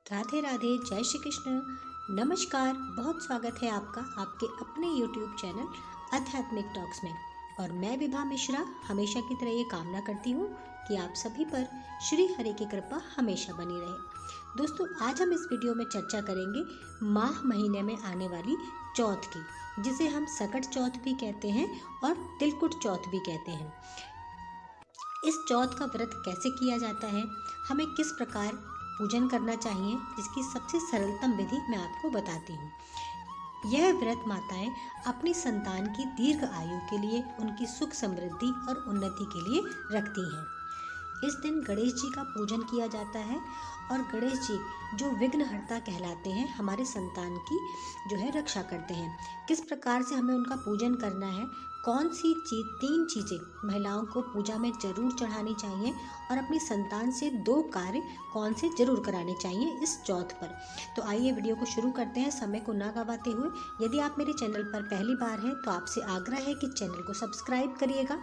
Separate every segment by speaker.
Speaker 1: राधे राधे, जय श्री कृष्ण। नमस्कार, बहुत स्वागत है आपका आपके अपने YouTube चैनल आध्यात्मिक टॉक्स में। और मैं विभा मिश्रा हमेशा की तरह ये कामना करती हूँ कि आप सभी पर श्री हरि की कृपा हमेशा बनी रहे। दोस्तों, आज हम इस वीडियो में चर्चा करेंगे माह महीने में आने वाली चौथ की, जिसे हम सकट चौथ भी कहते हैं और तिलकुट चौथ भी कहते हैं। इस चौथ का व्रत कैसे किया जाता है, हमें किस प्रकार पूजन करना चाहिए, इसकी सबसे सरलतम विधि मैं आपको बताती हूँ। यह व्रत माताएं अपनी संतान की दीर्घ आयु के लिए, उनकी सुख समृद्धि और उन्नति के लिए रखती हैं। इस दिन गणेश जी का पूजन किया जाता है और गणेश जी जो विघ्नहर्ता कहलाते हैं, हमारे संतान की जो है रक्षा करते हैं। किस प्रकार से हमें उनका पूजन करना है, कौन सी तीन चीज़ें महिलाओं को पूजा में जरूर चढ़ानी चाहिए और अपनी संतान से 2 कार्य कौन से जरूर कराने चाहिए इस चौथ पर। तो आइए वीडियो को शुरू करते हैं समय को ना गवाते हुए। यदि आप मेरे चैनल पर पहली बार हैं तो आपसे आग्रह है कि चैनल को सब्सक्राइब करिएगा।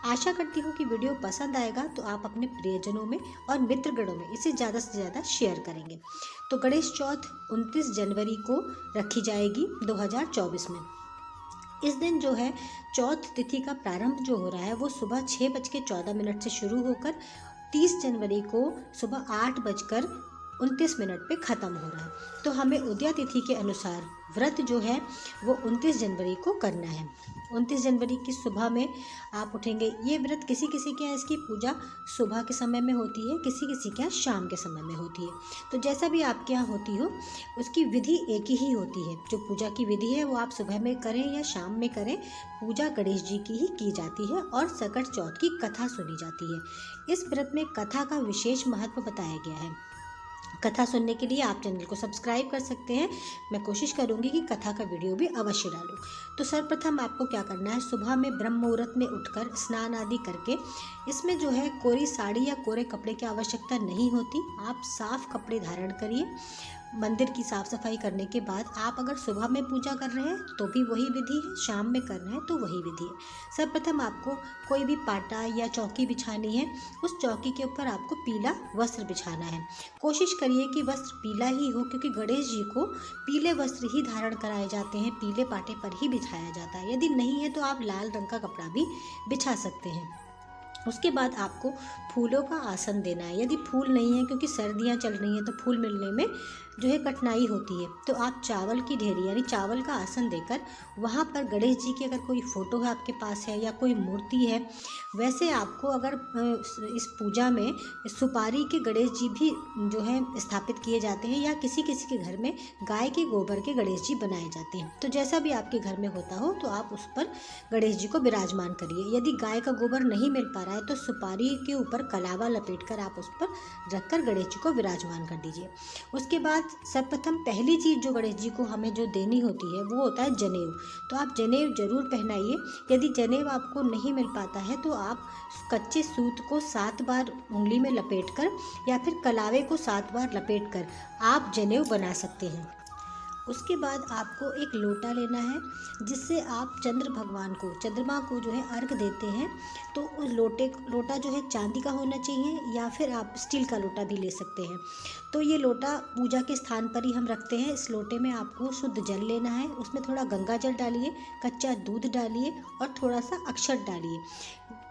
Speaker 1: आशा करती हूँ कि वीडियो पसंद आएगा तो आप अपने प्रियजनों में और मित्रगणों में इसे ज़्यादा से ज़्यादा शेयर करेंगे। तो गणेश चौथ 29 जनवरी को रखी जाएगी 2024 में। इस दिन जो है चौथ तिथि का प्रारंभ जो हो रहा है वो सुबह 6:14 से शुरू होकर 30 जनवरी को सुबह 8:29 पे ख़त्म हो रहा है। तो हमें उदया तिथि के अनुसार व्रत जो है वो 29 जनवरी को करना है। 29 जनवरी की सुबह में आप उठेंगे। ये व्रत किसी किसी के यहाँ इसकी पूजा सुबह के समय में होती है, किसी किसी के यहाँ शाम के समय में होती है। तो जैसा भी आपके यहाँ होती हो उसकी विधि एक ही होती है। जो पूजा की विधि है वो आप सुबह में करें या शाम में करें, पूजा गणेश जी की ही की जाती है और सकट चौथ की कथा सुनी जाती है। इस व्रत में कथा का विशेष महत्व बताया गया है। कथा सुनने के लिए आप चैनल को सब्सक्राइब कर सकते हैं। मैं कोशिश करूंगी कि कथा का वीडियो भी अवश्य डालूं। तो सर्वप्रथम आपको क्या करना है, सुबह में ब्रह्म मुहूर्त में उठकर स्नान आदि करके, इसमें जो है कोरी साड़ी या कोरे कपड़े की आवश्यकता नहीं होती। आप साफ कपड़े धारण करिए। मंदिर की साफ़ सफाई करने के बाद आप अगर सुबह में पूजा कर रहे हैं तो भी वही विधि है, शाम में कर रहे हैं तो वही विधि है। सर्वप्रथम आपको कोई भी पाटा या चौकी बिछानी है। उस चौकी के ऊपर आपको पीला वस्त्र बिछाना है। कोशिश करिए कि वस्त्र पीला ही हो, क्योंकि गणेश जी को पीले वस्त्र ही धारण कराए जाते हैं, पीले पाटे पर ही बिछाया जाता है। यदि नहीं है तो आप लाल रंग का कपड़ा भी बिछा सकते हैं। उसके बाद आपको फूलों का आसन देना है। यदि फूल नहीं है, क्योंकि सर्दियां चल रही हैं तो फूल मिलने में जो है कठिनाई होती है, तो आप चावल की ढेरी यानी चावल का आसन देकर वहाँ पर गणेश जी की अगर कोई फ़ोटो है आपके पास है या कोई मूर्ति है, वैसे आपको अगर इस पूजा में सुपारी के गणेश जी भी जो है स्थापित किए जाते हैं, या किसी किसी के घर में गाय के गोबर के गणेश जी बनाए जाते हैं। तो जैसा भी आपके घर में होता हो तो आप उस पर गणेश जी को विराजमान करिए। यदि गाय का गोबर नहीं मिल पा रहा है तो सुपारी के ऊपर कलावा लपेटकर आप उस पर रखकर गणेश जी को विराजमान कर दीजिए। उसके बाद सर्वप्रथम पहली चीज़ जो गणेश जी को हमें जो देनी होती है वो होता है जनेऊ। तो आप जनेऊ जरूर पहनाइए। यदि जनेऊ आपको नहीं मिल पाता है तो आप कच्चे सूत को 7 बार उंगली में लपेटकर या फिर कलावे को 7 बार लपेटकर आप जनेऊ बना सकते हैं। उसके बाद आपको एक लोटा लेना है, जिससे आप चंद्रमा को जो है अर्घ देते हैं। तो उस लोटा जो है चांदी का होना चाहिए, या फिर आप स्टील का लोटा भी ले सकते हैं। तो ये लोटा पूजा के स्थान पर ही हम रखते हैं। इस लोटे में आपको शुद्ध जल लेना है, उसमें थोड़ा गंगा जल डालिए, कच्चा दूध डालिए और थोड़ा सा अक्षत डालिए।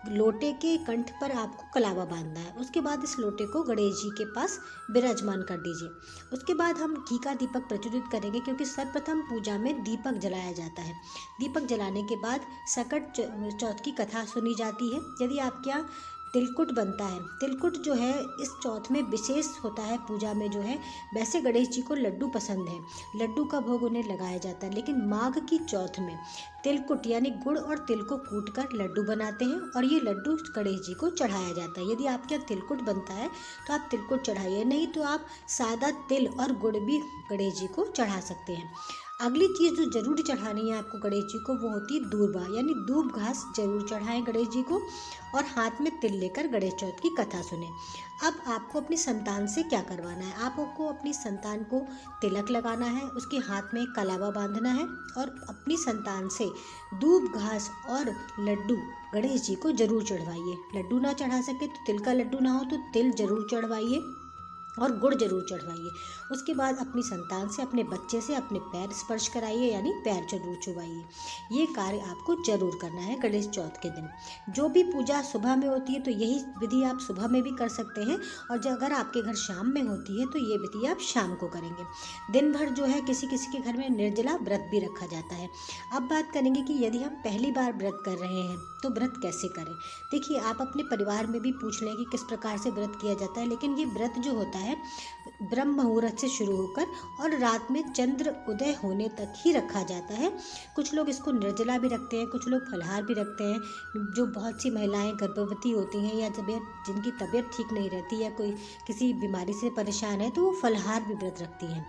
Speaker 1: लोटे के कंठ पर आपको कलावा बांधना है। उसके बाद इस लोटे को गणेश जी के पास विराजमान कर दीजिए। उसके बाद हम घी का दीपक प्रज्वलित करेंगे, क्योंकि सर्वप्रथम पूजा में दीपक जलाया जाता है। दीपक जलाने के बाद सकट चौथ की कथा सुनी जाती है। यदि आपके यहाँ तिलकुट बनता है, तिलकुट जो है इस चौथ में विशेष होता है पूजा में जो है। वैसे गणेश जी को लड्डू पसंद है, लड्डू का भोग उन्हें लगाया जाता है, लेकिन माघ की चौथ में तिलकुट यानी गुड़ और तिल को कूटकर लड्डू बनाते हैं और ये लड्डू गणेश जी को चढ़ाया जाता है। यदि आपके यहाँ तिलकुट बनता है तो आप तिलकुट चढ़ाइए, नहीं तो आप सादा तिल और गुड़ भी गणेश जी को चढ़ा सकते हैं। अगली चीज़ जो जरूर चढ़ानी है आपको गणेश जी को वो होती है दूर्बा यानी दूब घास जरूर चढ़ाएं गणेश जी को, और हाथ में तिल लेकर गणेश चौथ की कथा सुने। अब आपको अपनी संतान से क्या करवाना है, आपको अपनी संतान को तिलक लगाना है, उसके हाथ में कलावा बांधना है और अपनी संतान से दूब घास और लड्डू गणेश जी को जरूर चढ़वाइए। लड्डू ना चढ़ा सके तो तिल का लड्डू ना हो तो तिल जरूर चढ़वाइए। और गुड़ जरूर चढ़वाइए। उसके बाद अपनी संतान से, अपने बच्चे से अपने पैर स्पर्श कराइए, यानी पैर जरूर छुवाइए। ये कार्य आपको जरूर करना है गणेश चौथ के दिन। जो भी पूजा सुबह में होती है तो यही विधि आप सुबह में भी कर सकते हैं, और जो अगर आपके घर शाम में होती है तो ये विधि आप शाम को करेंगे। दिन भर जो है किसी किसी के घर में निर्जला व्रत भी रखा जाता है। अब बात करेंगे कि यदि हम पहली बार व्रत कर रहे हैं तो व्रत कैसे करें। देखिए, आप अपने परिवार में भी पूछ लें कि किस प्रकार से व्रत किया जाता है, लेकिन ये व्रत जो होता है ब्रह्म मुहूर्त से शुरू होकर और रात में चंद्र उदय होने तक ही रखा जाता है। कुछ लोग इसको निर्जला भी रखते हैं, कुछ लोग फलाहार भी रखते हैं। जो बहुत सी महिलाएं गर्भवती होती हैं या जिनकी तबीयत ठीक नहीं रहती या कोई किसी बीमारी से परेशान है तो वो फलाहार भी व्रत रखती हैं।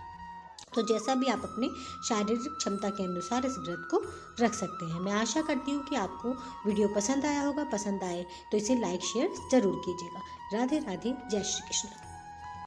Speaker 1: तो जैसा भी आप अपने शारीरिक क्षमता के अनुसार इस व्रत को रख सकते हैं। मैं आशा करती हूँ कि आपको वीडियो पसंद आया होगा। पसंद आए तो इसे लाइक शेयर ज़रूर कीजिएगा। राधे राधे, जय श्री कृष्ण।